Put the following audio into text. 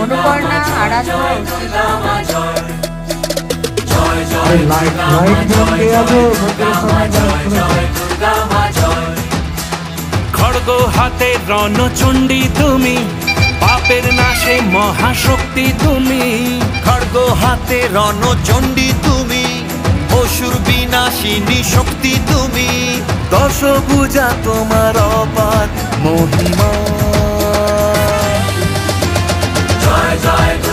অনুপর্ণা আরাধ্য খড়গ হাতে রণচণ্ডী তুমি, পাপের নাশে মহাশক্তি তুমি। খড়গ হাতে রণচণ্ডী তুমি, অসুর বিনাশিনী শক্তি তুমি। দশভুজা তোমার অপার মহিমা। জয় জয়